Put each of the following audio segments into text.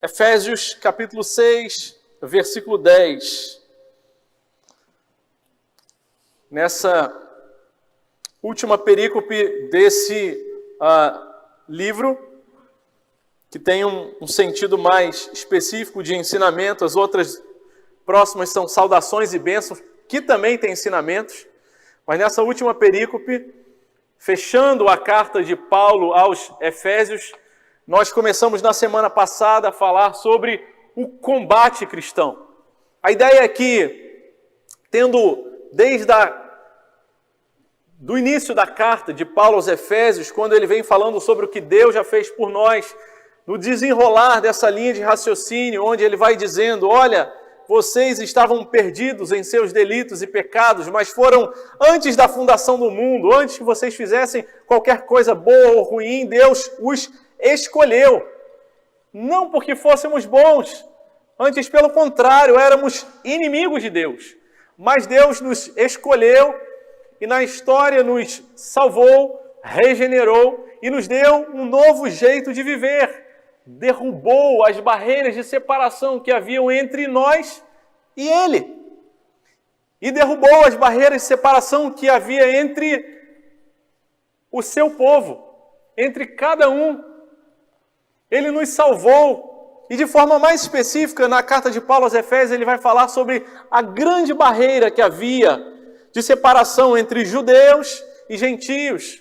Efésios capítulo 6, versículo 10. Nessa última perícope desse livro, que tem um sentido mais específico de ensinamento, as outras próximas são saudações e bênçãos, que também tem ensinamentos, mas nessa última perícope, fechando a carta de Paulo aos Efésios, nós começamos na semana passada a falar sobre o combate cristão. A ideia é que, tendo desde do início da carta de Paulo aos Efésios, quando ele vem falando sobre o que Deus já fez por nós, no desenrolar dessa linha de raciocínio, onde ele vai dizendo, olha, vocês estavam perdidos em seus delitos e pecados, mas foram antes da fundação do mundo, antes que vocês fizessem qualquer coisa boa ou ruim, Deus os escolheu. Não porque fôssemos bons, antes pelo contrário, éramos inimigos de Deus. Mas Deus nos escolheu e na história nos salvou, regenerou e nos deu um novo jeito de viver. Derrubou as barreiras de separação que haviam entre nós e Ele. E derrubou as barreiras de separação que havia entre o seu povo, entre cada um. Ele nos salvou. E de forma mais específica, na carta de Paulo aos Efésios, ele vai falar sobre a grande barreira que havia de separação entre judeus e gentios.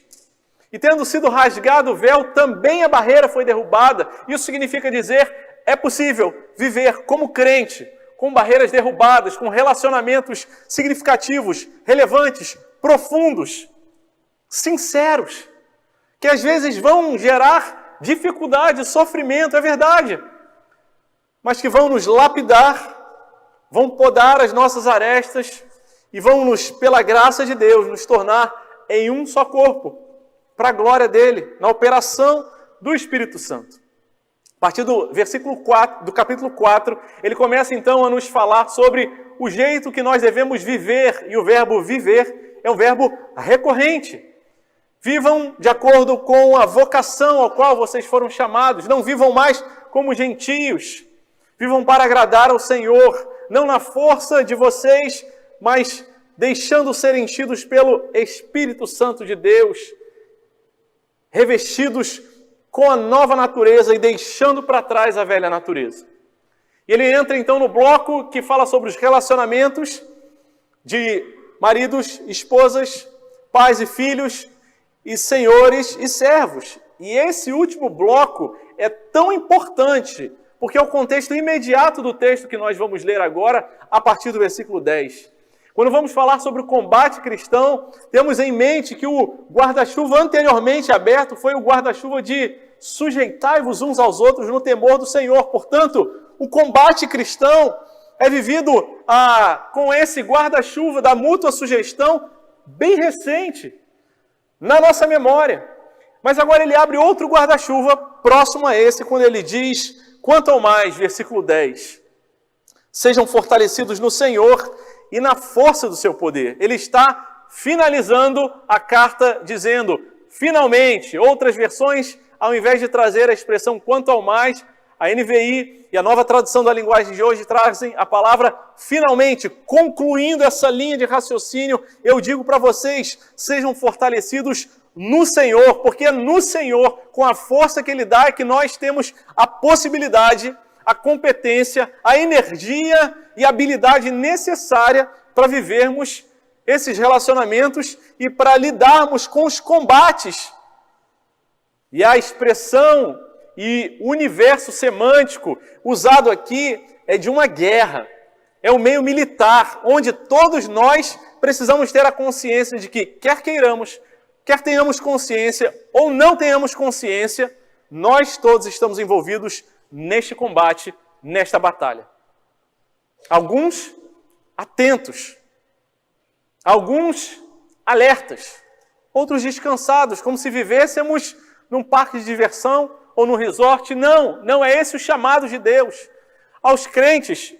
E tendo sido rasgado o véu, também a barreira foi derrubada. Isso significa dizer, é possível viver como crente, com barreiras derrubadas, com relacionamentos significativos, relevantes, profundos, sinceros, que às vezes vão gerar dificuldade, sofrimento, é verdade, mas que vão nos lapidar, vão podar as nossas arestas e vão nos, pela graça de Deus, nos tornar em um só corpo, para a glória dele, na operação do Espírito Santo. A partir do versículo 4, do capítulo 4, ele começa então a nos falar sobre o jeito que nós devemos viver, e o verbo viver é um verbo recorrente. Vivam de acordo com a vocação ao qual vocês foram chamados, não vivam mais como gentios, vivam para agradar ao Senhor, não na força de vocês, mas deixando ser enchidos pelo Espírito Santo de Deus, revestidos com a nova natureza e deixando para trás a velha natureza. E ele entra então no bloco que fala sobre os relacionamentos de maridos, esposas, pais e filhos, e senhores e servos. E esse último bloco é tão importante, porque é o contexto imediato do texto que nós vamos ler agora, a partir do versículo 10. Quando vamos falar sobre o combate cristão, temos em mente que o guarda-chuva anteriormente aberto foi o guarda-chuva de sujeitai-vos uns aos outros no temor do Senhor. Portanto, o combate cristão é vivido com esse guarda-chuva da mútua sugestão bem recente, na nossa memória. Mas agora ele abre outro guarda-chuva próximo a esse, quando ele diz, quanto ao mais, versículo 10, sejam fortalecidos no Senhor e na força do seu poder. Ele está finalizando a carta dizendo, finalmente, outras versões, ao invés de trazer a expressão quanto ao mais, a NVI e a nova tradução da linguagem de hoje trazem a palavra finalmente, concluindo essa linha de raciocínio, eu digo para vocês, sejam fortalecidos no Senhor, porque é no Senhor, com a força que Ele dá, é que nós temos a possibilidade, a competência, a energia e a habilidade necessária para vivermos esses relacionamentos e para lidarmos com os combates. E a expressão e o universo semântico usado aqui é de uma guerra, é um meio militar, onde todos nós precisamos ter a consciência de que, quer queiramos, quer tenhamos consciência ou não tenhamos consciência, nós todos estamos envolvidos neste combate, nesta batalha. Alguns atentos, alguns alertas, outros descansados, como se vivêssemos num parque de diversão ou no resort. Não é esse o chamado de Deus. Aos crentes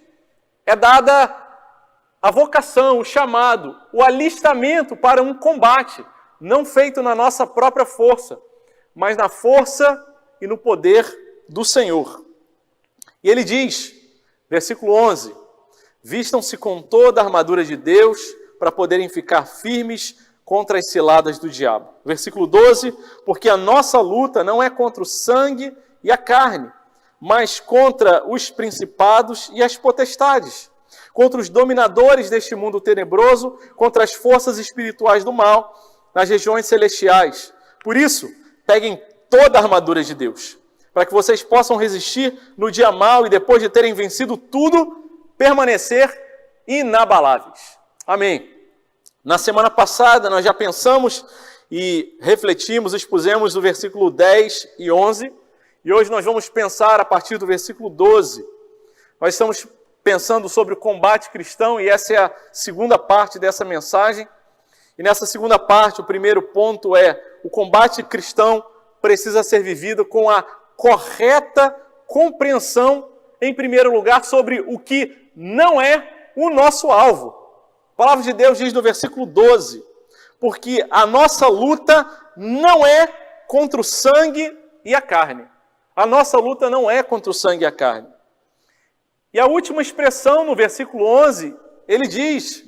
é dada a vocação, o chamado, o alistamento para um combate, não feito na nossa própria força, mas na força e no poder do Senhor. E ele diz, versículo 11, vistam-se com toda a armadura de Deus para poderem ficar firmes contra as ciladas do diabo. Versículo 12, porque a nossa luta não é contra o sangue e a carne, mas contra os principados e as potestades, contra os dominadores deste mundo tenebroso, contra as forças espirituais do mal nas regiões celestiais. Por isso, peguem toda a armadura de Deus, para que vocês possam resistir no dia mau e depois de terem vencido tudo, permanecer inabaláveis. Amém. Na semana passada nós já pensamos e refletimos, expusemos o versículo 10 e 11, e hoje nós vamos pensar a partir do versículo 12. Nós estamos pensando sobre o combate cristão e essa é a segunda parte dessa mensagem. E nessa segunda parte, o primeiro ponto é: o combate cristão precisa ser vivido com a correta compreensão, em primeiro lugar, sobre o que não é o nosso alvo. A palavra de Deus diz no versículo 12, porque a nossa luta não é contra o sangue e a carne. A nossa luta não é contra o sangue e a carne. E a última expressão no versículo 11, ele diz,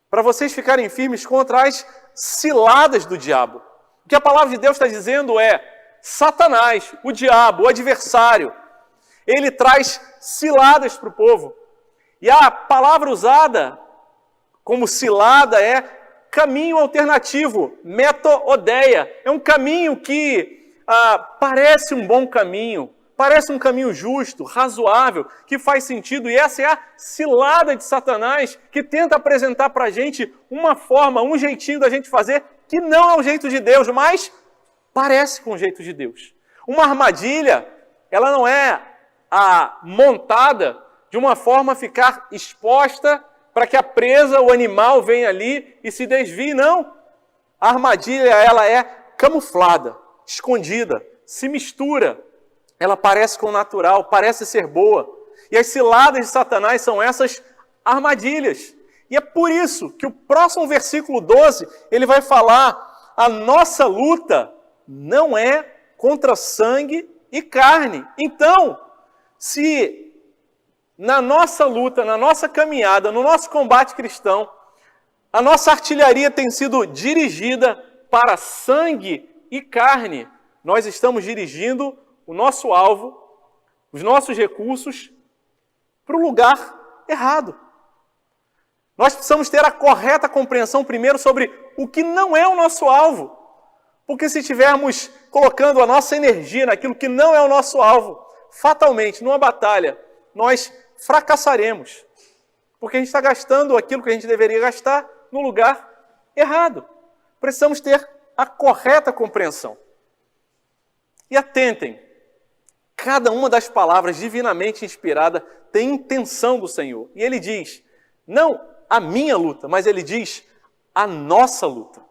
para vocês ficarem firmes contra as ciladas do diabo. O que a palavra de Deus está dizendo é, Satanás, o diabo, o adversário, ele traz ciladas para o povo. E a palavra usada como cilada é caminho alternativo, metodeia. É um caminho que parece um bom caminho, parece um caminho justo, razoável, que faz sentido. E essa é a cilada de Satanás, que tenta apresentar para a gente uma forma, um jeitinho da gente fazer, que não é o jeito de Deus, mas parece com o jeito de Deus. Uma armadilha, ela não é montada de uma forma a ficar exposta para que a presa, o animal, venha ali e se desvie, não. A armadilha, ela é camuflada, escondida, se mistura. Ela parece com o natural, parece ser boa. E as ciladas de Satanás são essas armadilhas. E é por isso que o próximo versículo 12, ele vai falar, a nossa luta não é contra sangue e carne. Então, se na nossa luta, na nossa caminhada, no nosso combate cristão, a nossa artilharia tem sido dirigida para sangue e carne, nós estamos dirigindo o nosso alvo, os nossos recursos, para o lugar errado. Nós precisamos ter a correta compreensão primeiro sobre o que não é o nosso alvo. Porque se estivermos colocando a nossa energia naquilo que não é o nosso alvo, fatalmente, numa batalha, nós fracassaremos. Porque a gente está gastando aquilo que a gente deveria gastar no lugar errado. Precisamos ter a correta compreensão. E atentem, cada uma das palavras divinamente inspirada tem intenção do Senhor. E ele diz, não a minha luta, mas ele diz a nossa luta.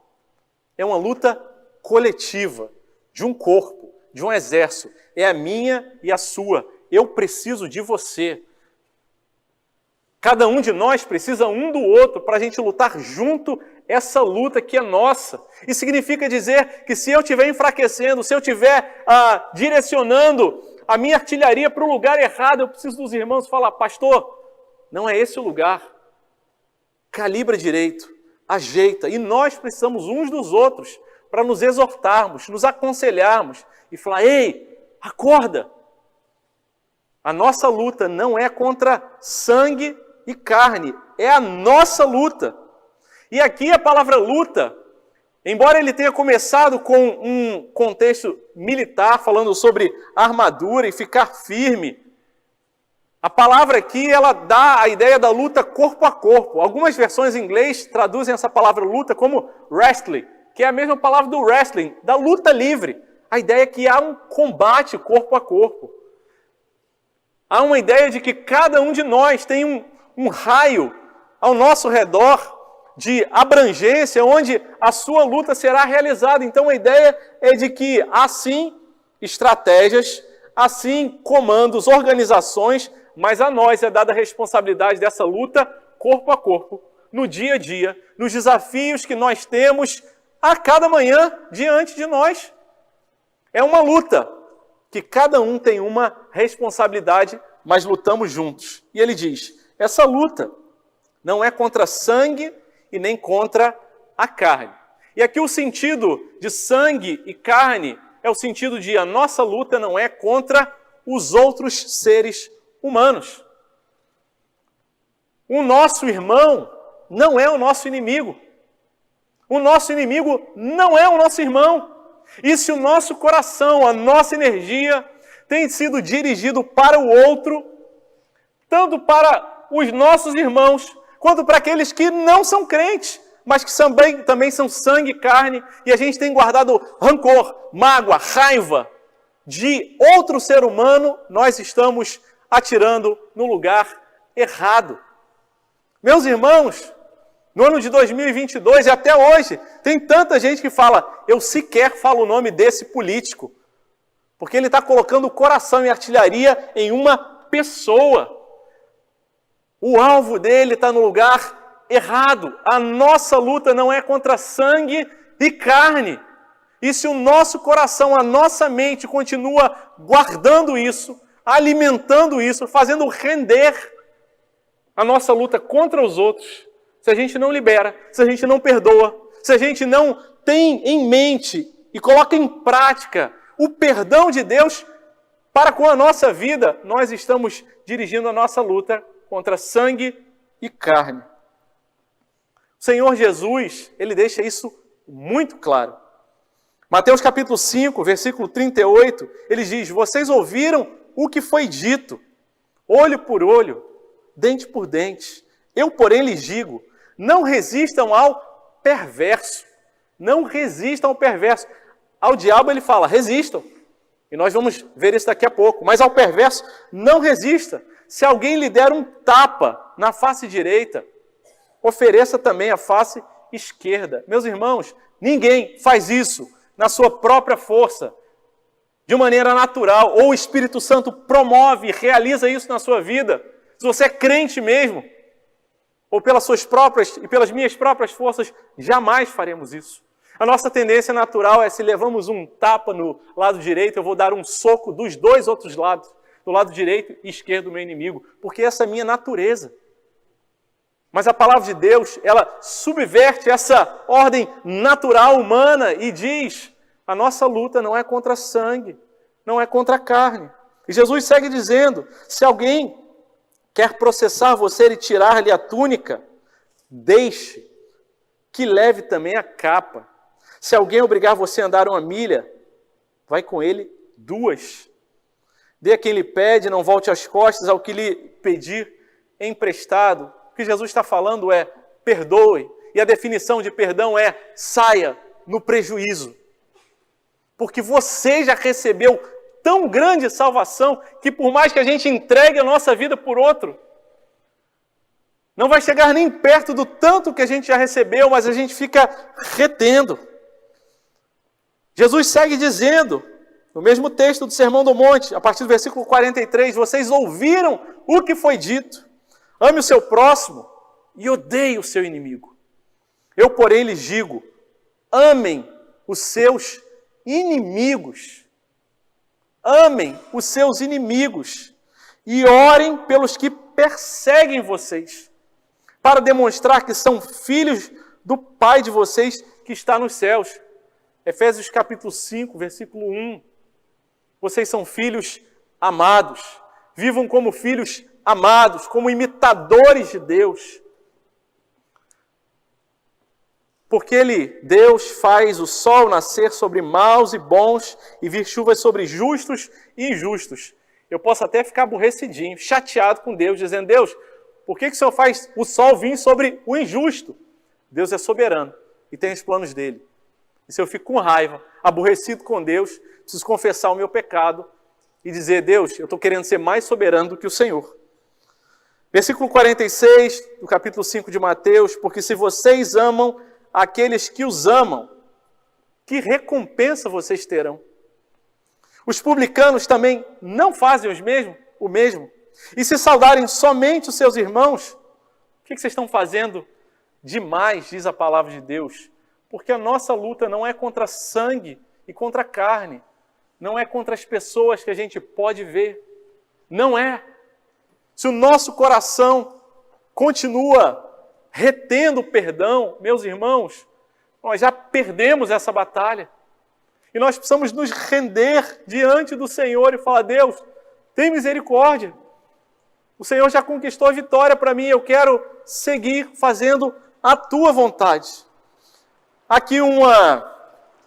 É uma luta coletiva, de um corpo, de um exército. É a minha e a sua. Eu preciso de você. Cada um de nós precisa um do outro para a gente lutar junto essa luta que é nossa. Isso significa dizer que se eu estiver enfraquecendo, se eu estiver direcionando a minha artilharia para o lugar errado, eu preciso dos irmãos falar, pastor, não é esse o lugar. Calibra direito, ajeita. E nós precisamos uns dos outros para nos exortarmos, nos aconselharmos e falar, ei, acorda. A nossa luta não é contra sangue e carne, é a nossa luta. E aqui a palavra luta, embora ele tenha começado com um contexto militar, falando sobre armadura e ficar firme, a palavra aqui, ela dá a ideia da luta corpo a corpo. Algumas versões em inglês traduzem essa palavra luta como wrestling, que é a mesma palavra do wrestling, da luta livre. A ideia é que há um combate corpo a corpo. Há uma ideia de que cada um de nós tem um raio ao nosso redor de abrangência, onde a sua luta será realizada. Então a ideia é de que há sim estratégias, há sim comandos, organizações, mas a nós é dada a responsabilidade dessa luta corpo a corpo, no dia a dia, nos desafios que nós temos a cada manhã diante de nós. É uma luta que cada um tem uma responsabilidade mas lutamos juntos. E ele diz, essa luta não é contra sangue e nem contra a carne. E aqui o sentido de sangue e carne é o sentido de a nossa luta não é contra os outros seres humanos. O nosso irmão não é o nosso inimigo. O nosso inimigo não é o nosso irmão. E se o nosso coração, a nossa energia tem sido dirigido para o outro, tanto para os nossos irmãos, quanto para aqueles que não são crentes, mas que também são sangue e carne, e a gente tem guardado rancor, mágoa, raiva de outro ser humano, nós estamos atirando no lugar errado. Meus irmãos, no ano de 2022 e até hoje, tem tanta gente que fala, eu sequer falo o nome desse político, porque ele está colocando o coração e artilharia em uma pessoa. O alvo dele está no lugar errado. A nossa luta não é contra sangue e carne. E se o nosso coração, a nossa mente continua guardando isso, alimentando isso, fazendo render a nossa luta contra os outros, se a gente não libera, se a gente não perdoa, se a gente não tem em mente e coloca em prática o perdão de Deus para com a nossa vida, nós estamos dirigindo a nossa luta contra sangue e carne. O Senhor Jesus, ele deixa isso muito claro. Mateus capítulo 5, versículo 38, ele diz, vocês ouviram o que foi dito, olho por olho, dente por dente. Eu, porém, lhes digo, não resistam ao perverso. Não resistam ao perverso. Ao diabo ele fala, resistam. E nós vamos ver isso daqui a pouco. Mas ao perverso, não resista. Se alguém lhe der um tapa na face direita, ofereça também a face esquerda. Meus irmãos, ninguém faz isso na sua própria força, de maneira natural, ou o Espírito Santo promove, realiza isso na sua vida. Se você é crente mesmo, ou pelas suas próprias e pelas minhas próprias forças, jamais faremos isso. A nossa tendência natural é, se levamos um tapa no lado direito, eu vou dar um soco dos dois outros lados, do lado direito e esquerdo do meu inimigo, porque essa é a minha natureza. Mas a palavra de Deus, ela subverte essa ordem natural humana e diz, a nossa luta não é contra sangue, não é contra a carne. E Jesus segue dizendo, se alguém quer processar você e tirar-lhe a túnica, deixe que leve também a capa. Se alguém obrigar você a andar 1 milha, vai com ele 2. Dê a quem lhe pede, não volte as costas ao que lhe pedir emprestado. O que Jesus está falando é, perdoe. E a definição de perdão é, saia no prejuízo. Porque você já recebeu tão grande salvação, que por mais que a gente entregue a nossa vida por outro, não vai chegar nem perto do tanto que a gente já recebeu, mas a gente fica retendo. Jesus segue dizendo, no mesmo texto do Sermão do Monte, a partir do versículo 43, vocês ouviram o que foi dito, ame o seu próximo e odeie o seu inimigo. Eu, porém, lhes digo, amem os seus inimigos. Amem os seus inimigos e orem pelos que perseguem vocês, para demonstrar que são filhos do Pai de vocês que está nos céus. Efésios capítulo 5, versículo 1. Vocês são filhos amados. Vivam como filhos amados, como imitadores de Deus. Porque Deus faz o sol nascer sobre maus e bons e vir chuvas sobre justos e injustos. Eu posso até ficar aborrecidinho, chateado com Deus, dizendo, Deus, por que o Senhor faz o sol vir sobre o injusto? Deus é soberano e tem os planos dele. E se eu fico com raiva, aborrecido com Deus, preciso confessar o meu pecado e dizer, Deus, eu estou querendo ser mais soberano do que o Senhor. Versículo 46 do capítulo 5 de Mateus, porque se vocês amam aqueles que os amam, que recompensa vocês terão? Os publicanos também não fazem o mesmo? E se saudarem somente os seus irmãos, o que vocês estão fazendo demais, diz a palavra de Deus? Porque a nossa luta não é contra sangue e contra a carne, não é contra as pessoas que a gente pode ver, não é. se o nosso coração continua retendo o perdão, meus irmãos, nós já perdemos essa batalha. E nós precisamos nos render diante do Senhor e falar: Deus, tem misericórdia. O Senhor já conquistou a vitória para mim, eu quero seguir fazendo a tua vontade. Aqui uma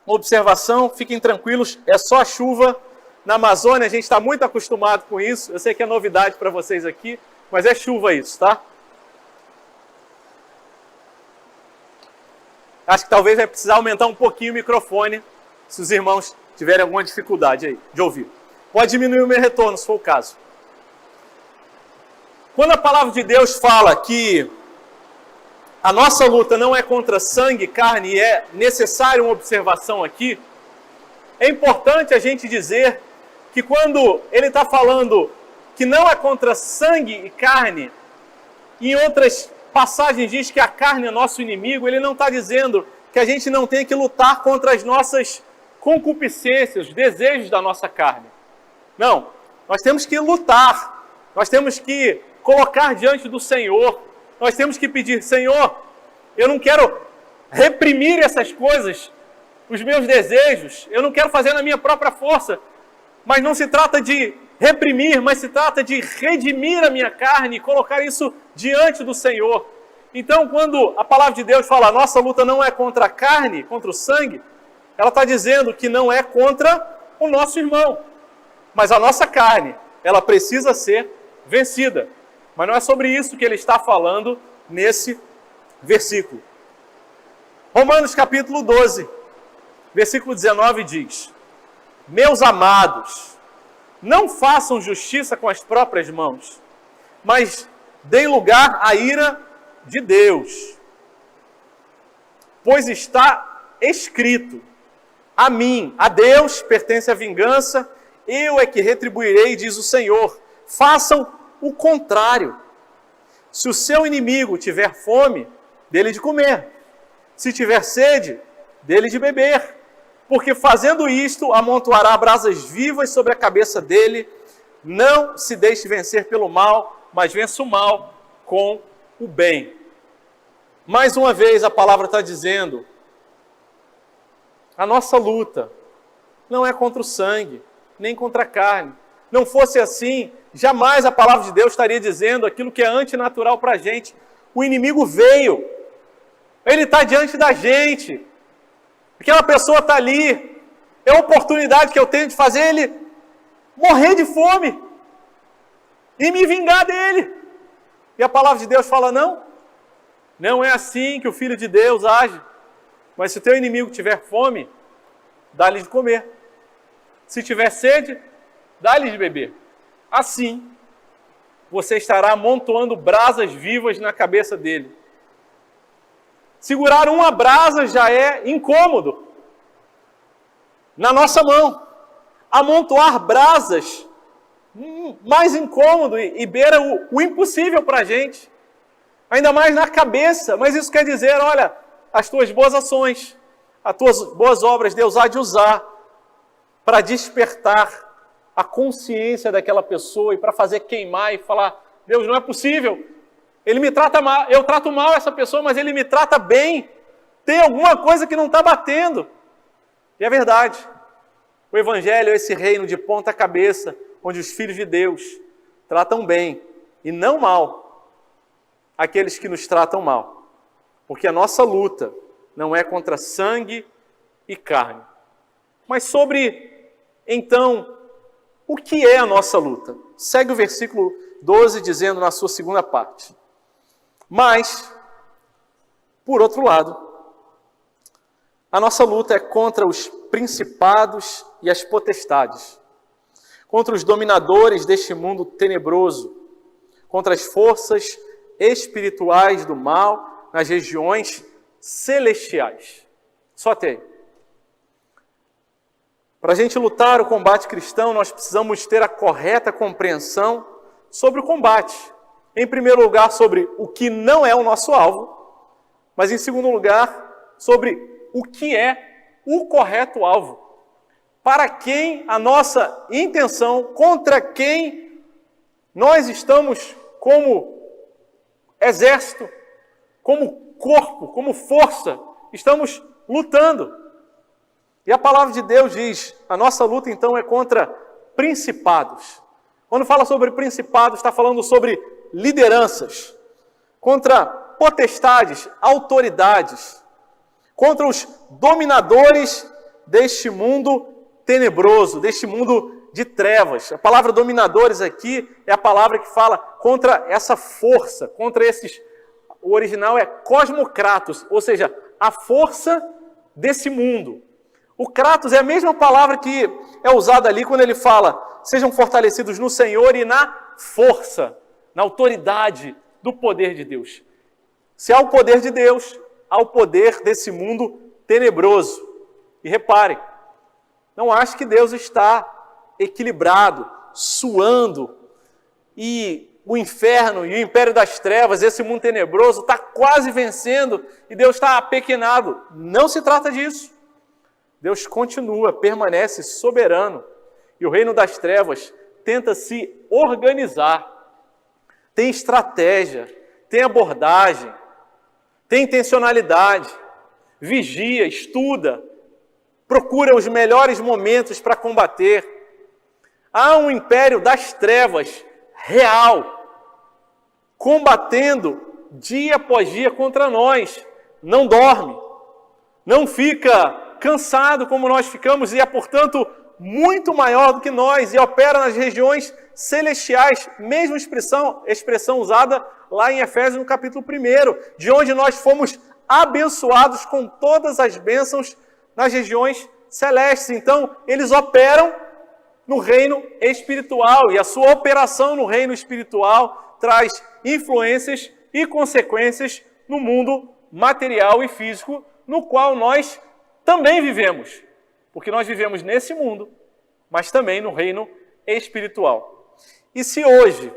observação, fiquem tranquilos, é só a chuva na Amazônia, a gente está muito acostumado com isso, eu sei que é novidade para vocês aqui, mas é chuva isso, tá? Acho que talvez vai precisar aumentar um pouquinho o microfone, se os irmãos tiverem alguma dificuldade aí de ouvir. Pode diminuir o meu retorno, se for o caso. Quando a palavra de Deus fala que a nossa luta não é contra sangue e carne, e é necessário uma observação aqui, é importante a gente dizer que quando ele está falando que não é contra sangue e carne, e em outras passagens diz que a carne é nosso inimigo, ele não está dizendo que a gente não tem que lutar contra as nossas concupiscências, os desejos da nossa carne. Não, nós temos que lutar, nós temos que colocar diante do Senhor, nós temos que pedir: Senhor, eu não quero reprimir essas coisas, os meus desejos, eu não quero fazer na minha própria força, mas não se trata de reprimir, mas se trata de redimir a minha carne e colocar isso diante do Senhor. Então, quando a palavra de Deus fala: a nossa luta não é contra a carne, contra o sangue, ela está dizendo que não é contra o nosso irmão, mas a nossa carne, ela precisa ser vencida. Mas não é sobre isso que ele está falando nesse versículo. Romanos capítulo 12, versículo 19 diz: meus amados, não façam justiça com as próprias mãos, mas deem lugar à ira de Deus. Pois está escrito: a mim, a Deus, pertence a vingança, eu é que retribuirei, diz o Senhor. Façam o contrário. Se o seu inimigo tiver fome, dê-lhe de comer. Se tiver sede, dê-lhe de beber. Porque fazendo isto, amontoará brasas vivas sobre a cabeça dele. Não se deixe vencer pelo mal, mas vença o mal com o bem. Mais uma vez a palavra está dizendo: a nossa luta não é contra o sangue, nem contra a carne. Não fosse assim, jamais a palavra de Deus estaria dizendo aquilo que é antinatural para a gente. O inimigo veio, ele está diante da gente, aquela pessoa está ali, é a oportunidade que eu tenho de fazer ele morrer de fome e me vingar dele. E a palavra de Deus fala: não é assim que o Filho de Deus age. Mas se o teu inimigo tiver fome, dá-lhe de comer. Se tiver sede, dá-lhe de beber. Assim, você estará amontoando brasas vivas na cabeça dele. Segurar uma brasa já é incômodo na nossa mão. Amontoar brasas, mais incômodo e beira o impossível para a gente. Ainda mais na cabeça. Mas isso quer dizer: olha, as tuas boas ações, as tuas boas obras, Deus há de usar para despertar a consciência daquela pessoa e para fazer queimar e falar: Deus, não é possível, ele me trata mal, eu trato mal essa pessoa, mas ele me trata bem, tem alguma coisa que não está batendo. E é verdade, o Evangelho é esse reino de ponta cabeça, onde os filhos de Deus tratam bem e não mal aqueles que nos tratam mal. Porque a nossa luta não é contra sangue e carne. Mas sobre, então, o que é a nossa luta? Segue o versículo 12 dizendo na sua segunda parte: mas, por outro lado, a nossa luta é contra os principados e as potestades, contra os dominadores deste mundo tenebroso, contra as forças espirituais do mal nas regiões celestiais. Só até aí. Para a gente lutar o combate cristão, nós precisamos ter a correta compreensão sobre o combate. Em primeiro lugar, sobre o que não é o nosso alvo, mas em segundo lugar, sobre o que é o correto alvo. Para quem a nossa intenção, contra quem Nós estamos como exército, como corpo, como força, estamos lutando. E a palavra de Deus diz, a nossa luta então é contra principados. Quando fala sobre principados, está falando sobre lideranças, contra potestades, autoridades, contra os dominadores deste mundo tenebroso, deste mundo de trevas. A palavra dominadores aqui é a palavra que fala contra essa força, contra esses... O original é cosmocratos, ou seja, a força desse mundo. O kratos é a mesma palavra que é usada ali quando ele fala: sejam fortalecidos no Senhor e na força, na autoridade do poder de Deus. Se há o poder de Deus, há o poder desse mundo tenebroso. E repare, não ache que Deus está equilibrado, suando, e o inferno e o império das trevas, esse mundo tenebroso, está quase vencendo e Deus está apequenado. Não se trata disso. Deus continua, permanece soberano. E o reino das trevas tenta se organizar. Tem estratégia, tem abordagem, tem intencionalidade, vigia, estuda, procura os melhores momentos para combater. Há um império das trevas real, combatendo dia após dia contra nós. Não dorme, não fica cansado como nós ficamos e é, portanto, muito maior do que nós e opera nas regiões celestiais, mesma expressão usada lá em Efésios no capítulo 1, de onde nós fomos abençoados com todas as bênçãos nas regiões celestes. Então, eles operam no reino espiritual e a sua operação no reino espiritual traz influências e consequências no mundo material e físico, no qual nós também vivemos, porque nós vivemos nesse mundo, mas também no reino espiritual. E se hoje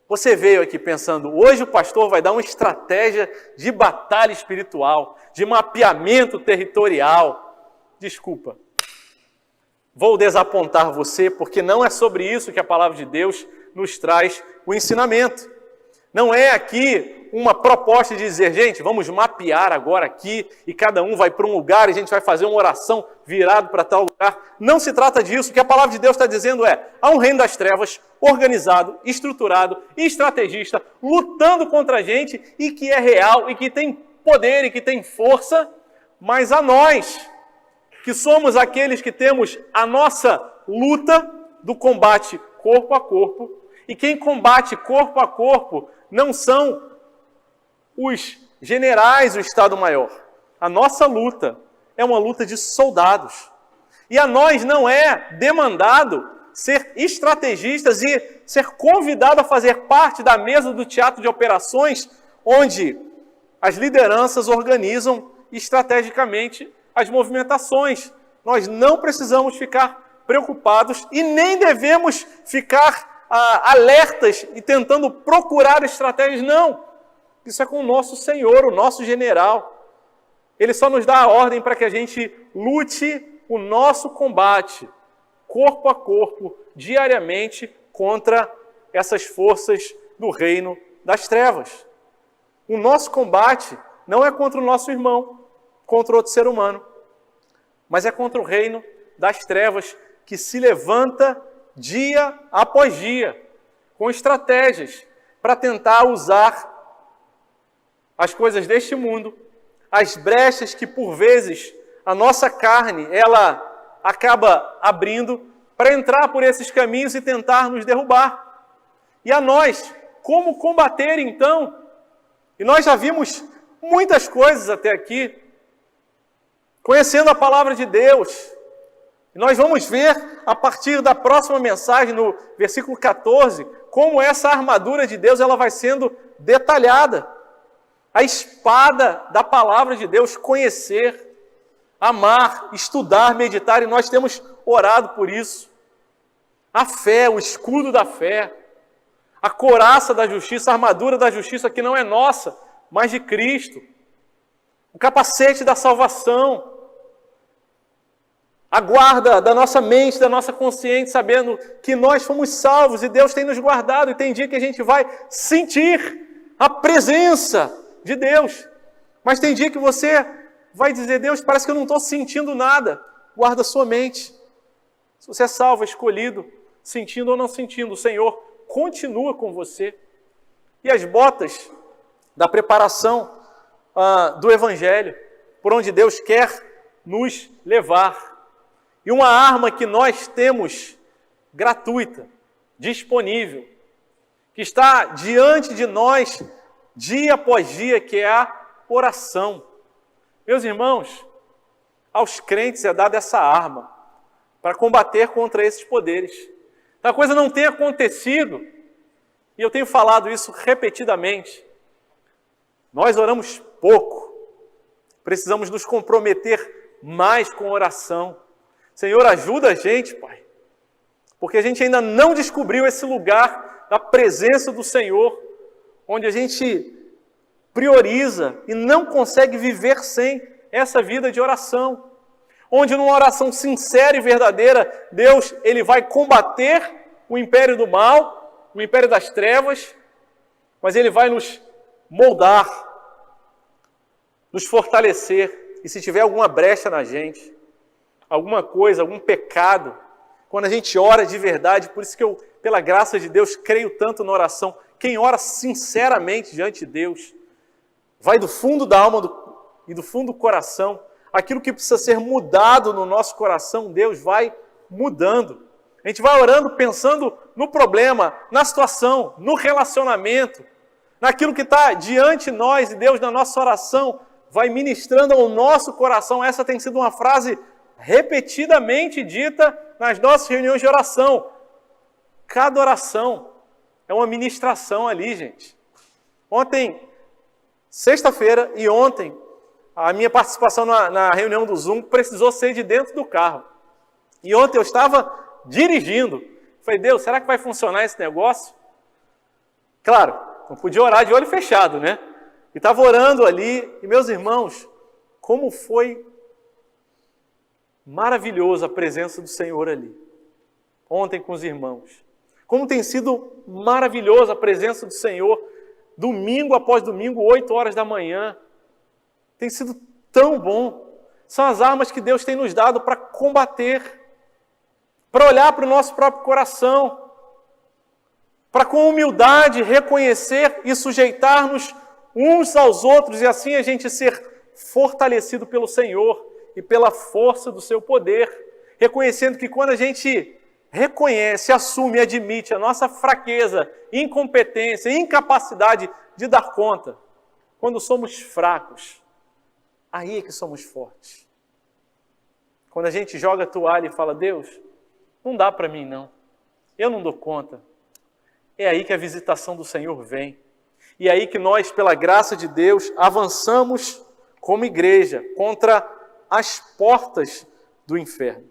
você veio aqui pensando, hoje o pastor vai dar uma estratégia de batalha espiritual, de mapeamento territorial, desculpa, vou desapontar você, porque não é sobre isso que a palavra de Deus nos traz o ensinamento. Não é aqui uma proposta de dizer, gente, vamos mapear agora aqui e cada um vai para um lugar e a gente vai fazer uma oração virado para tal lugar. Não se trata disso. O que a palavra de Deus está dizendo é, há um reino das trevas organizado, estruturado, estrategista, lutando contra a gente e que é real e que tem poder e que tem força, mas a nós, que somos aqueles que temos a nossa luta do combate corpo a corpo, e quem combate corpo a corpo não são os generais do Estado-Maior. A nossa luta é uma luta de soldados. E a nós não é demandado ser estrategistas e ser convidado a fazer parte da mesa do teatro de operações, onde as lideranças organizam estrategicamente as movimentações. Nós não precisamos ficar preocupados e nem devemos ficar alertas e tentando procurar estratégias, não. Isso é com o nosso Senhor, o nosso general. Ele só nos dá a ordem para que a gente lute o nosso combate, corpo a corpo, diariamente, contra essas forças do reino das trevas. O nosso combate não é contra o nosso irmão, contra outro ser humano, mas é contra o reino das trevas que se levanta dia após dia, com estratégias para tentar usar as coisas deste mundo, as brechas que por vezes a nossa carne ela acaba abrindo para entrar por esses caminhos e tentar nos derrubar. E a nós, como combater então? E nós já vimos muitas coisas até aqui, conhecendo a palavra de Deus. E nós vamos ver, a partir da próxima mensagem, no versículo 14, como essa armadura de Deus ela vai sendo detalhada. A espada da palavra de Deus, conhecer, amar, estudar, meditar, e nós temos orado por isso. A fé, o escudo da fé, a couraça da justiça, a armadura da justiça que não é nossa, mas de Cristo. O capacete da salvação. a guarda da nossa mente, da nossa consciência, sabendo que nós fomos salvos e Deus tem nos guardado, e tem dia que a gente vai sentir a presença de Deus. Mas tem dia que você vai dizer: Deus, parece que eu não estou sentindo nada. Guarda a sua mente. Se você é salvo, é escolhido, sentindo ou não sentindo, o Senhor continua com você. E as botas da preparação do Evangelho, por onde Deus quer nos levar. E uma arma que nós temos gratuita, disponível, que está diante de nós dia após dia, que é a oração. Meus irmãos, aos crentes é dada essa arma para combater contra esses poderes. A coisa não tem acontecido, e eu tenho falado isso repetidamente. Nós oramos pouco, precisamos nos comprometer mais com oração. Senhor, ajuda a gente, Pai, porque a gente ainda não descobriu esse lugar da presença do Senhor, onde a gente prioriza e não consegue viver sem essa vida de oração. Onde numa oração sincera e verdadeira, Deus ele vai combater o império do mal, o império das trevas, mas Ele vai nos moldar, nos fortalecer. E se tiver alguma brecha na gente, alguma coisa, algum pecado, quando a gente ora de verdade, por isso que eu, pela graça de Deus, creio tanto na oração. Quem ora sinceramente diante de Deus, vai do fundo da alma e do fundo do coração, aquilo que precisa ser mudado no nosso coração, Deus vai mudando. A gente vai orando pensando no problema, na situação, no relacionamento, naquilo que está diante de nós, e Deus na nossa oração vai ministrando ao nosso coração. Essa tem sido uma frase repetidamente dita nas nossas reuniões de oração. Cada oração é uma ministração ali, gente. Ontem, sexta-feira e ontem, a minha participação na reunião do Zoom precisou ser de dentro do carro. E ontem eu estava dirigindo. Falei: Deus, será que vai funcionar esse negócio? Claro, não podia orar de olho fechado, né? E estava orando ali, e meus irmãos, como foi maravilhoso a presença do Senhor ali. Ontem com os irmãos. Como tem sido maravilhosa a presença do Senhor, domingo após domingo, 8 horas da manhã. Tem sido tão bom. São as armas que Deus tem nos dado para combater, para olhar para o nosso próprio coração, para com humildade reconhecer e sujeitar-nos uns aos outros, e assim a gente ser fortalecido pelo Senhor e pela força do seu poder, reconhecendo que quando a gente reconhece, assume e admite a nossa fraqueza, incompetência, incapacidade de dar conta, quando somos fracos, aí é que somos fortes. Quando a gente joga a toalha e fala: Deus, não dá para mim não, eu não dou conta. É aí que a visitação do Senhor vem. E é aí que nós, pela graça de Deus, avançamos como igreja contra as portas do inferno.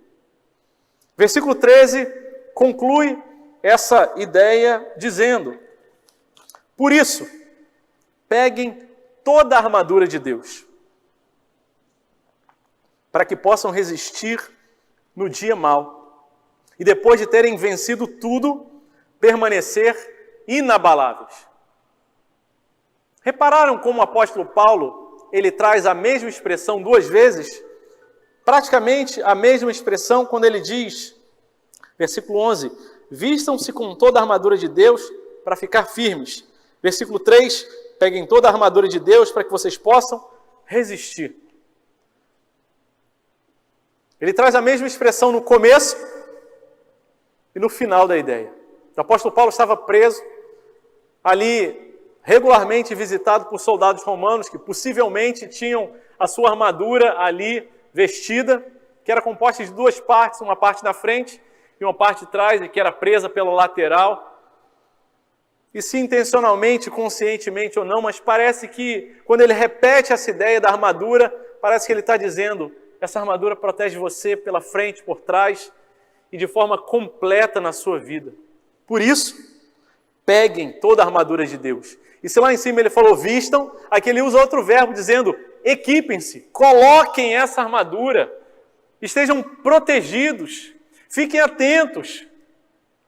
Versículo 13 conclui essa ideia dizendo: por isso, peguem toda a armadura de Deus, para que possam resistir no dia mau, e depois de terem vencido tudo, permanecer inabaláveis. Repararam como o apóstolo Paulo, ele traz a mesma expressão 2 vezes? Praticamente a mesma expressão quando ele diz, versículo 11, vistam-se com toda a armadura de Deus para ficar firmes. Versículo 3, peguem toda a armadura de Deus para que vocês possam resistir. Ele traz a mesma expressão no começo e no final da ideia. O apóstolo Paulo estava preso, ali regularmente visitado por soldados romanos que possivelmente tinham a sua armadura ali vestida, que era composta de 2 partes, uma parte na frente e uma parte de trás, e que era presa pela lateral. E se intencionalmente, conscientemente ou não, mas parece que quando ele repete essa ideia da armadura, parece que ele está dizendo: essa armadura protege você pela frente, por trás e de forma completa na sua vida. Por isso, peguem toda a armadura de Deus. E se lá em cima ele falou vistam, aqui ele usa outro verbo dizendo equipem-se, coloquem essa armadura. Estejam protegidos, fiquem atentos,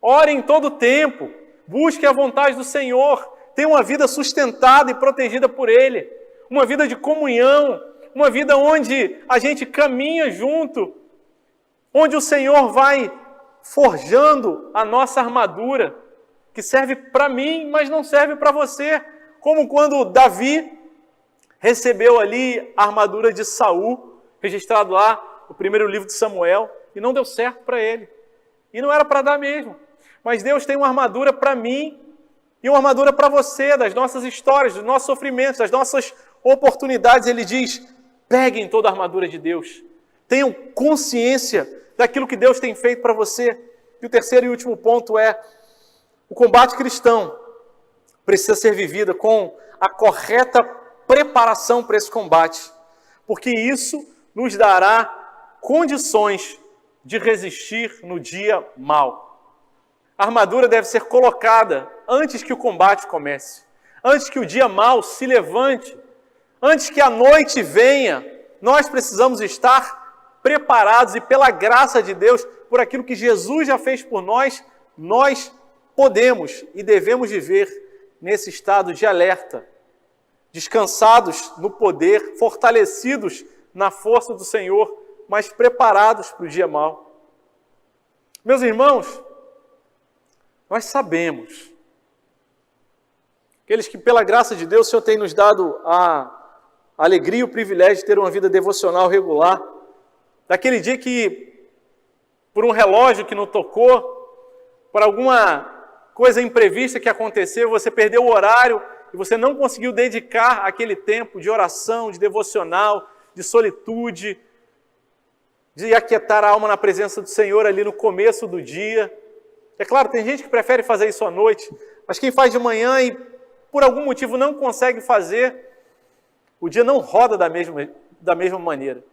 orem todo o tempo, busquem a vontade do Senhor, tenham uma vida sustentada e protegida por Ele, uma vida de comunhão, uma vida onde a gente caminha junto, onde o Senhor vai forjando a nossa armadura, que serve para mim, mas não serve para você, como quando Davi recebeu ali a armadura de Saul, registrado lá no primeiro livro de Samuel, e não deu certo para ele. E não era para dar mesmo. Mas Deus tem uma armadura para mim e uma armadura para você, das nossas histórias, dos nossos sofrimentos, das nossas oportunidades. Ele diz, peguem toda a armadura de Deus. Tenham consciência daquilo que Deus tem feito para você. E o terceiro e último ponto é, o combate cristão precisa ser vivido com a correta preparação para esse combate, porque isso nos dará condições de resistir no dia mau. A armadura deve ser colocada antes que o combate comece, antes que o dia mau se levante, antes que a noite venha. Nós precisamos estar preparados e pela graça de Deus, por aquilo que Jesus já fez por nós, nós podemos e devemos viver nesse estado de alerta, descansados no poder, fortalecidos na força do Senhor, mas preparados para o dia mau. Meus irmãos, nós sabemos, aqueles que pela graça de Deus o Senhor tem nos dado a alegria e o privilégio de ter uma vida devocional regular, daquele dia que, por um relógio que não tocou, por alguma coisa imprevista que aconteceu, você perdeu o horário e você não conseguiu dedicar aquele tempo de oração, de devocional, de solitude, de aquietar a alma na presença do Senhor ali no começo do dia. É claro, tem gente que prefere fazer isso à noite, mas quem faz de manhã e por algum motivo não consegue fazer, o dia não roda da mesma maneira.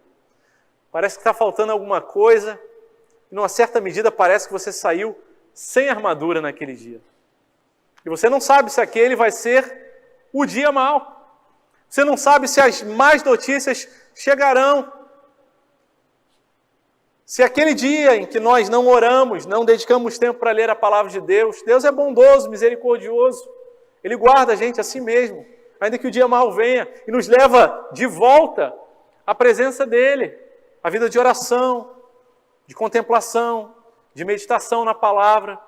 Parece que está faltando alguma coisa, e numa certa medida parece que você saiu sem armadura naquele dia. E você não sabe se aquele vai ser o dia mau. Você não sabe se as más notícias chegarão. Se aquele dia em que nós não oramos, não dedicamos tempo para ler a palavra de Deus, Deus é bondoso, misericordioso. Ele guarda a gente a si mesmo, ainda que o dia mau venha, e nos leva de volta à presença dEle, a vida de oração, de contemplação, de meditação na palavra.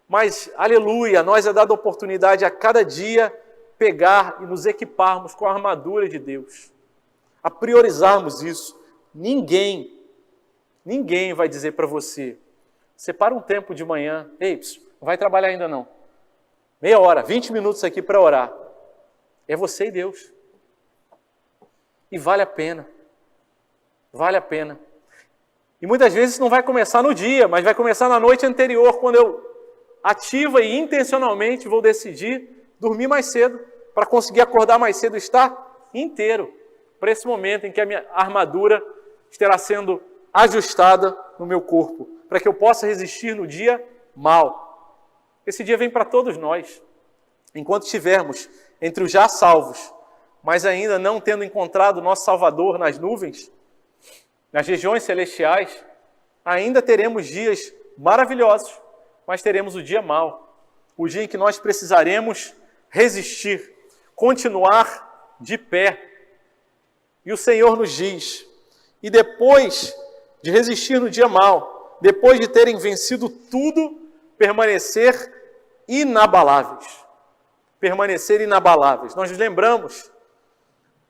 Mas, aleluia, nós é dada a oportunidade a cada dia pegar e nos equiparmos com a armadura de Deus, a priorizarmos isso. Ninguém vai dizer para você, separa um tempo de manhã, ei, não vai trabalhar ainda não, meia hora, 20 minutos aqui para orar. É você e Deus. E vale a pena. Vale a pena. E muitas vezes não vai começar no dia, mas vai começar na noite anterior, quando eu ativa e intencionalmente vou decidir dormir mais cedo, para conseguir acordar mais cedo e estar inteiro, para esse momento em que a minha armadura estará sendo ajustada no meu corpo, para que eu possa resistir no dia mau. Esse dia vem para todos nós. Enquanto estivermos entre os já salvos, mas ainda não tendo encontrado o nosso Salvador nas nuvens, nas regiões celestiais, ainda teremos dias maravilhosos, mas teremos o dia mau, o dia em que nós precisaremos resistir, continuar de pé. E o Senhor nos diz, e depois de resistir no dia mau, depois de terem vencido tudo, permanecer inabaláveis. Permanecer inabaláveis. Nós nos lembramos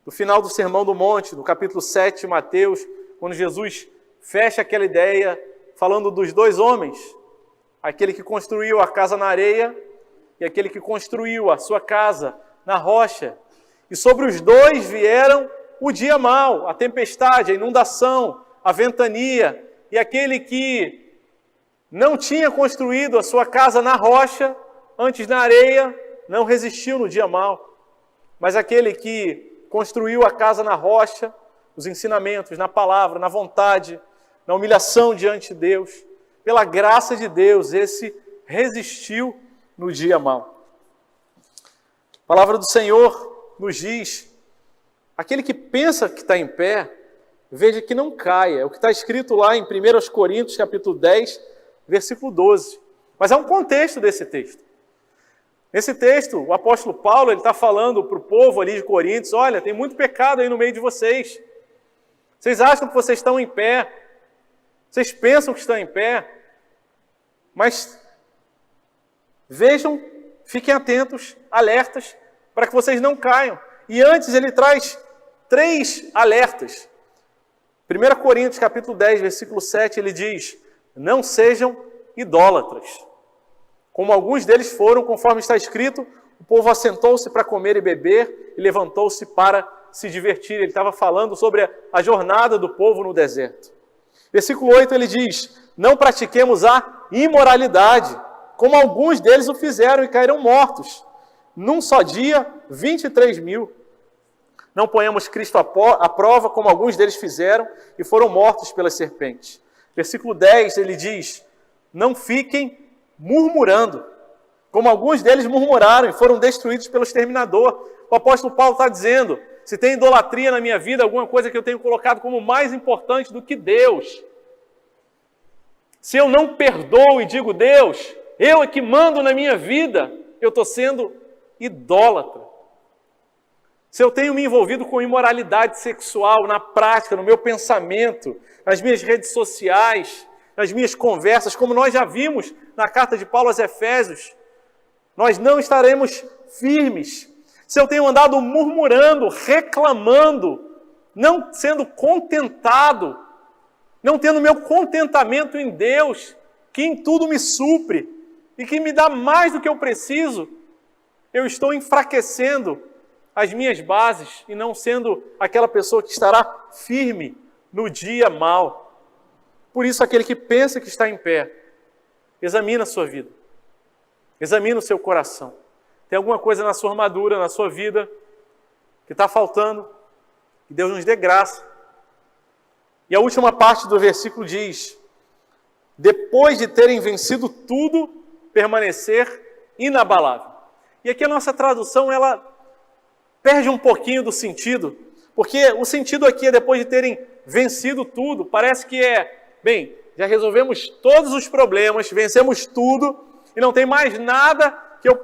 do final do Sermão do Monte, no capítulo 7 de Mateus, quando Jesus fecha aquela ideia falando dos dois homens, aquele que construiu a casa na areia e aquele que construiu a sua casa na rocha. E sobre os dois vieram o dia mau, a tempestade, a inundação, a ventania, e aquele que não tinha construído a sua casa na rocha, antes na areia, não resistiu no dia mau. Mas aquele que construiu a casa na rocha, os ensinamentos, na palavra, na vontade, na humilhação diante de Deus, pela graça de Deus, esse resistiu no dia mau. A palavra do Senhor nos diz, aquele que pensa que está em pé, veja que não caia. É o que está escrito lá em 1 Coríntios, capítulo 10, versículo 12. Mas há um contexto desse texto. Nesse texto, o apóstolo Paulo está falando para o povo ali de Coríntios, olha, tem muito pecado aí no meio de vocês. Vocês acham que vocês estão em pé. Vocês pensam que estão em pé. Mas vejam, fiquem atentos, alertas, para que vocês não caiam. E antes ele traz 3 alertas. 1 Coríntios capítulo 10, versículo 7, ele diz, não sejam idólatras. Como alguns deles foram, conforme está escrito, o povo assentou-se para comer e beber e levantou-se para se divertir. Ele estava falando sobre a jornada do povo no deserto. Versículo 8 ele diz, não pratiquemos a imoralidade, como alguns deles o fizeram e caíram mortos. Num só dia, 23.000. Não ponhamos Cristo à prova, como alguns deles fizeram e foram mortos pelas serpentes. Versículo 10 ele diz, não fiquem murmurando, como alguns deles murmuraram e foram destruídos pelo exterminador. O apóstolo Paulo está dizendo, se tem idolatria na minha vida, alguma coisa que eu tenho colocado como mais importante do que Deus, se eu não perdoo e digo, Deus, eu é que mando na minha vida, eu estou sendo idólatra. Se eu tenho me envolvido com imoralidade sexual na prática, no meu pensamento, nas minhas redes sociais, nas minhas conversas, como nós já vimos na carta de Paulo aos Efésios, nós não estaremos firmes. Se eu tenho andado murmurando, reclamando, não sendo contentado, não tendo meu contentamento em Deus, que em tudo me supre e que me dá mais do que eu preciso, eu estou enfraquecendo as minhas bases e não sendo aquela pessoa que estará firme no dia mau. Por isso, aquele que pensa que está em pé, examina a sua vida, examina o seu coração. Tem alguma coisa na sua armadura, na sua vida, que está faltando, que Deus nos dê graça. E a última parte do versículo diz, depois de terem vencido tudo, permanecer inabalável. E aqui a nossa tradução, ela perde um pouquinho do sentido, porque o sentido aqui é depois de terem vencido tudo, parece que bem, já resolvemos todos os problemas, vencemos tudo, e não tem mais nada que eu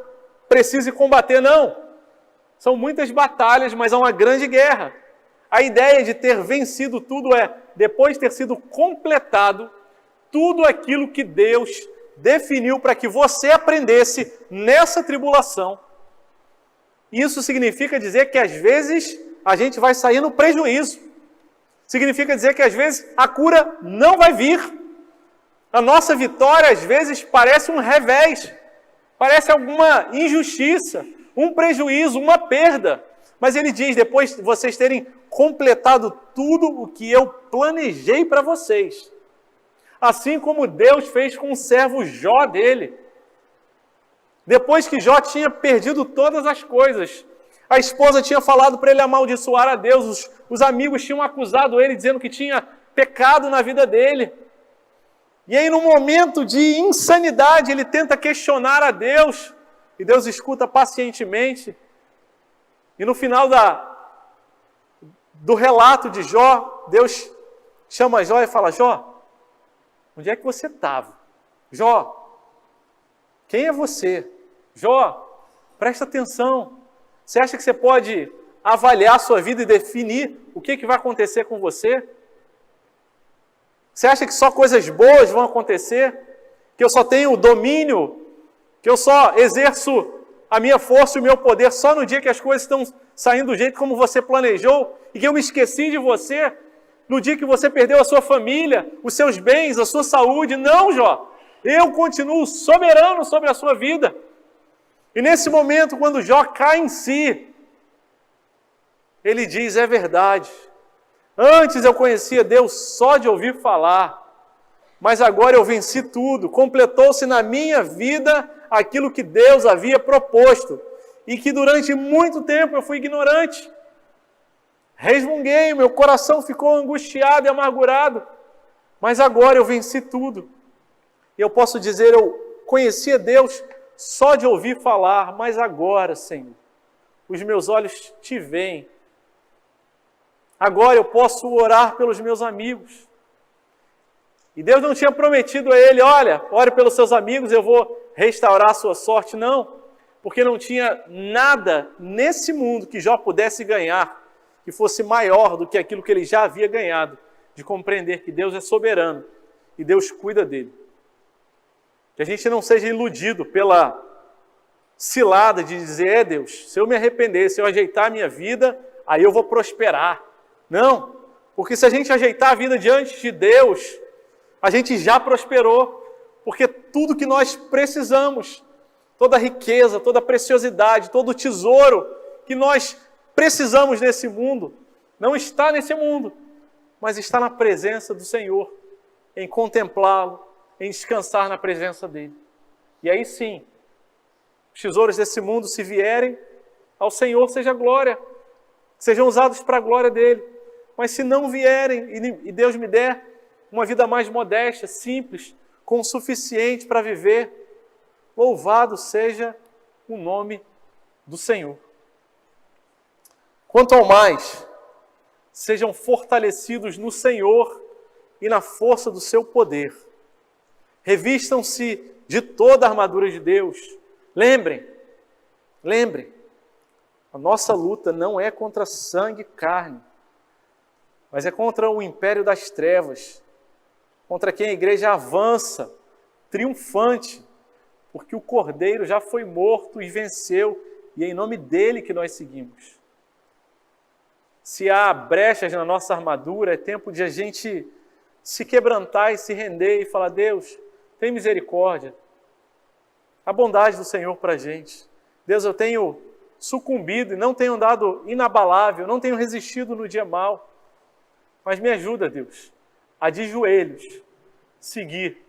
precise combater, não. São muitas batalhas, mas há uma grande guerra. A ideia de ter vencido tudo é, depois de ter sido completado, tudo aquilo que Deus definiu para que você aprendesse nessa tribulação. Isso significa dizer que às vezes a gente vai sair no prejuízo. Significa dizer que às vezes a cura não vai vir. A nossa vitória às vezes parece um revés, parece alguma injustiça, um prejuízo, uma perda. Mas ele diz, depois de vocês terem completado tudo o que eu planejei para vocês, assim como Deus fez com o servo Jó dele. Depois que Jó tinha perdido todas as coisas, a esposa tinha falado para ele amaldiçoar a Deus, os amigos tinham acusado ele, dizendo que tinha pecado na vida dele. E aí, no momento de insanidade, ele tenta questionar a Deus, e Deus escuta pacientemente. E no final do relato de Jó, Deus chama Jó e fala, Jó, onde é que você estava? Jó, quem é você? Jó, presta atenção. Você acha que você pode avaliar a sua vida e definir o que vai acontecer com você? Você acha que só coisas boas vão acontecer? Que eu só tenho domínio? Que eu só exerço a minha força e o meu poder só no dia que as coisas estão saindo do jeito como você planejou? E que eu me esqueci de você no dia que você perdeu a sua família, os seus bens, a sua saúde? Não, Jó. Eu continuo soberano sobre a sua vida. E nesse momento, quando Jó cai em si, ele diz, é verdade. Antes eu conhecia Deus só de ouvir falar, mas agora eu venci tudo. Completou-se na minha vida aquilo que Deus havia proposto e que durante muito tempo eu fui ignorante. Resmunguei, meu coração ficou angustiado e amargurado, mas agora eu venci tudo. E eu posso dizer, eu conhecia Deus só de ouvir falar, mas agora, Senhor, os meus olhos te veem. Agora eu posso orar pelos meus amigos. E Deus não tinha prometido a ele, olha, ore pelos seus amigos, eu vou restaurar a sua sorte. Não, porque não tinha nada nesse mundo que Jó pudesse ganhar, que fosse maior do que aquilo que ele já havia ganhado, de compreender que Deus é soberano e Deus cuida dele. Que a gente não seja iludido pela cilada de dizer, Deus, se eu me arrepender, se eu ajeitar a minha vida, aí eu vou prosperar. Não, porque se a gente ajeitar a vida diante de Deus, a gente já prosperou, porque tudo que nós precisamos, toda a riqueza, toda a preciosidade, todo o tesouro que nós precisamos nesse mundo, não está nesse mundo, mas está na presença do Senhor, em contemplá-lo, em descansar na presença dEle. E aí sim, os tesouros desse mundo, se vierem, ao Senhor seja glória, sejam usados para a glória dEle. Mas se não vierem, e Deus me der uma vida mais modesta, simples, com o suficiente para viver, louvado seja o nome do Senhor. Quanto ao mais, sejam fortalecidos no Senhor e na força do seu poder. Revistam-se de toda a armadura de Deus. Lembrem, a nossa luta não é contra sangue e carne, mas é contra o império das trevas, contra quem a igreja avança, triunfante, porque o Cordeiro já foi morto e venceu, e é em nome dele que nós seguimos. Se há brechas na nossa armadura, é tempo de a gente se quebrantar e se render e falar, Deus, tem misericórdia. A bondade do Senhor para a gente. Deus, eu tenho sucumbido e não tenho andado inabalável, não tenho resistido no dia mau. Mas me ajuda, Deus, a de joelhos seguir,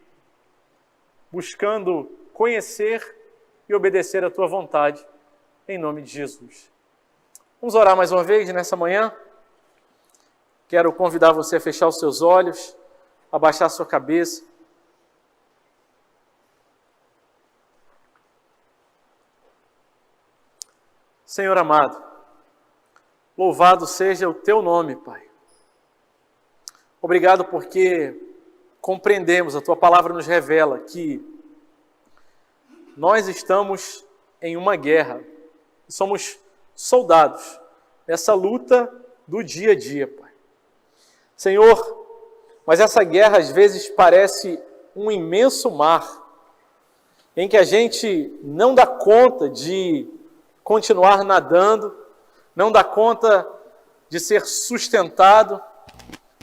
buscando conhecer e obedecer a Tua vontade, em nome de Jesus. Vamos orar mais uma vez nessa manhã? Quero convidar você a fechar os seus olhos, abaixar a sua cabeça. Senhor amado, louvado seja o Teu nome, Pai. Obrigado porque compreendemos, a Tua palavra nos revela que nós estamos em uma guerra, somos soldados nessa luta do dia a dia, Pai. Senhor, mas essa guerra às vezes parece um imenso mar, em que a gente não dá conta de continuar nadando, não dá conta de ser sustentado,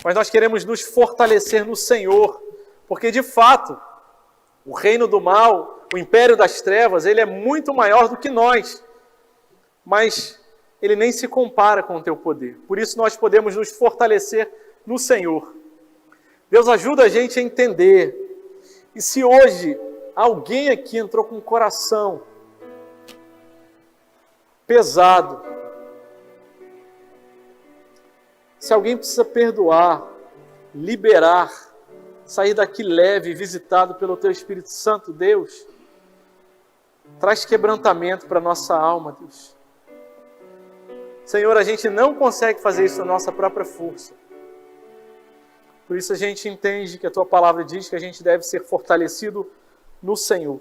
mas nós queremos nos fortalecer no Senhor, porque de fato, o reino do mal, o império das trevas, ele é muito maior do que nós, mas ele nem se compara com o Teu poder. Por isso nós podemos nos fortalecer no Senhor. Deus, ajuda a gente a entender. E se hoje alguém aqui entrou com o coração pesado, se alguém precisa perdoar, liberar, sair daqui leve, visitado pelo Teu Espírito Santo, Deus, traz quebrantamento para a nossa alma, Deus. Senhor, a gente não consegue fazer isso na nossa própria força. Por isso a gente entende que a Tua palavra diz que a gente deve ser fortalecido no Senhor.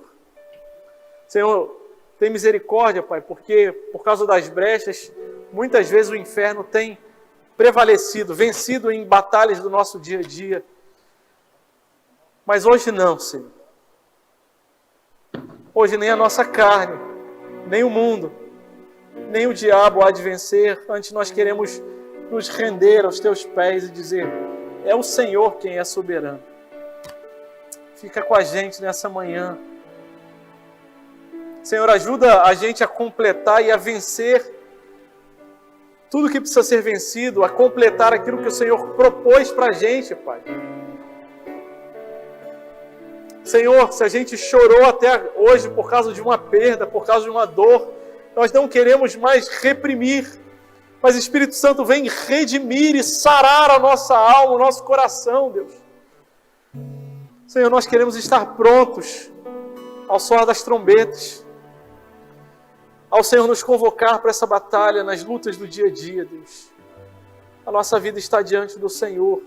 Senhor, tem misericórdia, Pai, porque por causa das brechas, muitas vezes o inferno tem prevalecido, vencido em batalhas do nosso dia a dia. Mas hoje não, Senhor. Hoje nem a nossa carne, nem o mundo, nem o diabo há de vencer. Antes nós queremos nos render aos Teus pés e dizer, é o Senhor quem é soberano. Fica com a gente nessa manhã. Senhor, ajuda a gente a completar e a vencer tudo que precisa ser vencido, a completar aquilo que o Senhor propôs para a gente, Pai. Senhor, se a gente chorou até hoje por causa de uma perda, por causa de uma dor, nós não queremos mais reprimir, mas o Espírito Santo vem redimir e sarar a nossa alma, o nosso coração, Deus. Senhor, nós queremos estar prontos ao soar das trombetas, ao Senhor nos convocar para essa batalha nas lutas do dia a dia, Deus. A nossa vida está diante do Senhor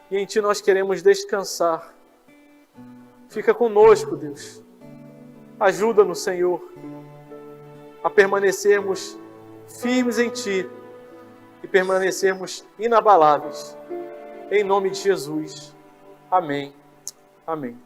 e em Ti nós queremos descansar. Fica conosco, Deus. Ajuda-nos, Senhor, a permanecermos firmes em Ti e permanecermos inabaláveis. Em nome de Jesus. Amém. Amém.